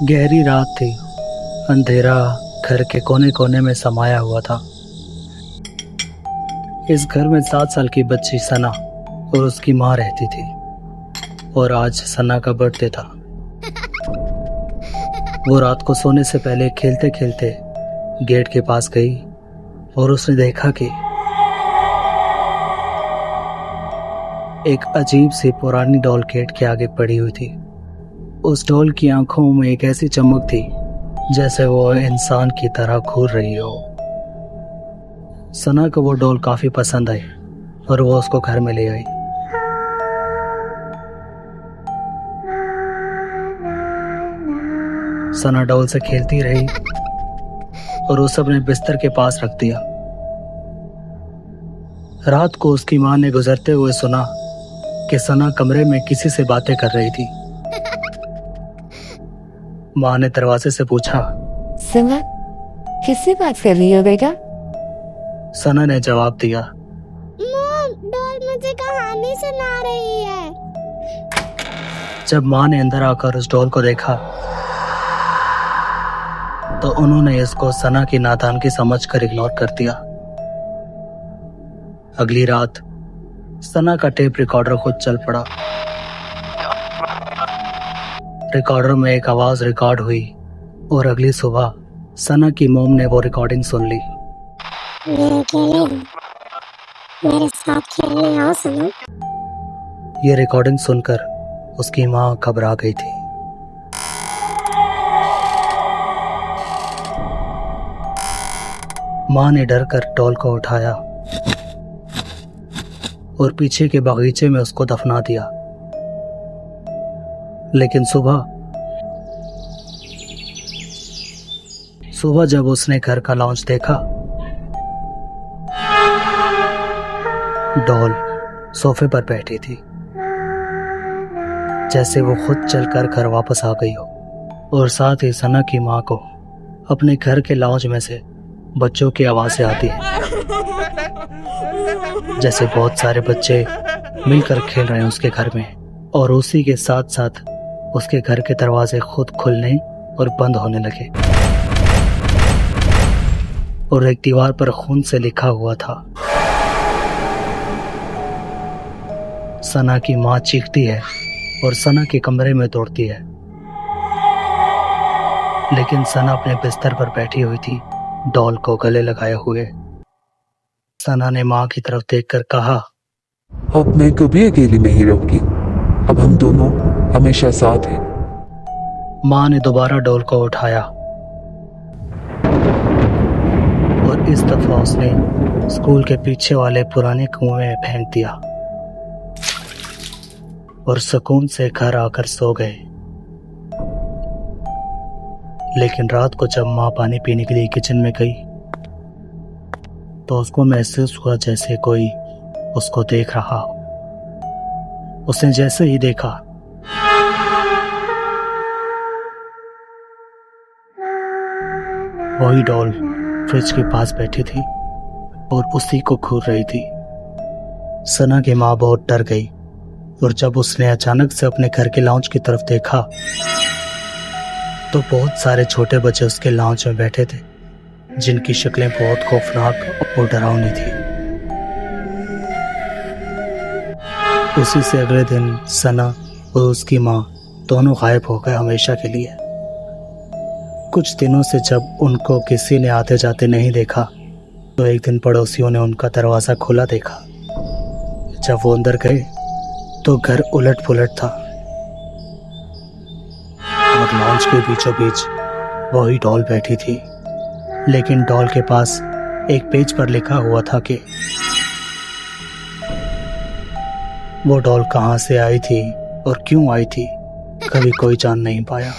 गहरी रात थी। अंधेरा घर के कोने कोने में समाया हुआ था। इस घर में 7 साल की बच्ची सना और उसकी माँ रहती थी। और आज सना का बर्थडे था। वो रात को सोने से पहले खेलते खेलते गेट के पास गई और उसने देखा कि एक अजीब सी पुरानी डॉल गेट के आगे पड़ी हुई थी। उस डॉल की आंखों में एक ऐसी चमक थी जैसे वो इंसान की तरह घूर रही हो। सना को वो डॉल काफी पसंद आई और वो उसको घर में ले आई। सना डॉल से खेलती रही और उसे अपने बिस्तर के पास रख दिया। रात को उसकी माँ ने गुजरते हुए सुना कि सना कमरे में किसी से बातें कर रही थी। माँ ने दरवाजे से पूछा, सना, किससे बात कर रही हो बेटा? सना ने जवाब दिया, मॉम, डॉल मुझे कहानी सुना रही है। जब माँ ने अंदर आकर उस डॉल को देखा तो उन्होंने इसको सना की नादानगी समझकर इग्नोर कर दिया। अगली रात सना का टेप रिकॉर्डर खुद चल पड़ा। रिकॉर्डर में एक आवाज रिकॉर्ड हुई और अगली सुबह सना की मॉम ने वो रिकॉर्डिंग सुन ली। मैं अकेले हूँ, मेरे साथ खेलने आओ सना। ये रिकॉर्डिंग सुनकर उसकी माँ घबरा गई थी। माँ ने डर कर डॉल को उठाया और पीछे के बगीचे में उसको दफना दिया। लेकिन सुबह जब उसने घर का लॉन्च देखा, डॉल सोफे पर बैठी थी जैसे वो खुद चलकर घर वापस आ गई हो। और साथ ही सना की माँ को अपने घर के लॉन्च में से बच्चों की आवाजें आती हैं, जैसे बहुत सारे बच्चे मिलकर खेल रहे हैं उसके घर में। और उसी के साथ साथ उसके घर के दरवाजे खुद खुलने और बंद होने लगे। और एक दीवार पर खून से लिखा हुआ था, सना की माँ चीखती है और सना के कमरे में दौड़ती है। लेकिन सना अपने बिस्तर पर बैठी हुई थी, डॉल को गले लगाए हुए। सना ने माँ की तरफ देखकर कहा, अब मैं कभी अकेली नहीं रहूंगी। अब हम दोनों हमेशा साथ हैं। माँ ने दोबारा डॉल को उठाया और इस दफा उसने स्कूल के पीछे वाले पुराने कुएं में फेंक दिया और सुकून से घर आकर सो गए। लेकिन रात को जब माँ पानी पीने के लिए किचन में गई तो उसको महसूस हुआ जैसे कोई उसको देख रहा हो। उसने जैसे ही देखा, वही डॉल फ्रिज के पास बैठी थी और उसी को घूर रही थी। सना की माँ बहुत डर गई और जब उसने अचानक से अपने घर के लाउंज की तरफ देखा तो बहुत सारे छोटे बच्चे उसके लाउंज में बैठे थे, जिनकी शक्लें बहुत खौफनाक और डरावनी थी। उसी से अगले दिन सना और उसकी माँ दोनों गायब हो गए हमेशा के लिए। कुछ दिनों से जब उनको किसी ने आते जाते नहीं देखा तो एक दिन पड़ोसियों ने उनका दरवाज़ा खुला देखा। जब वो अंदर गए तो घर उलट पुलट था और लॉन्च के बीचों बीच वही डॉल बैठी थी। लेकिन डॉल के पास एक पेज पर लिखा हुआ था कि वो डॉल कहाँ से आई थी और क्यों आई थी, कभी कोई जान नहीं पाया।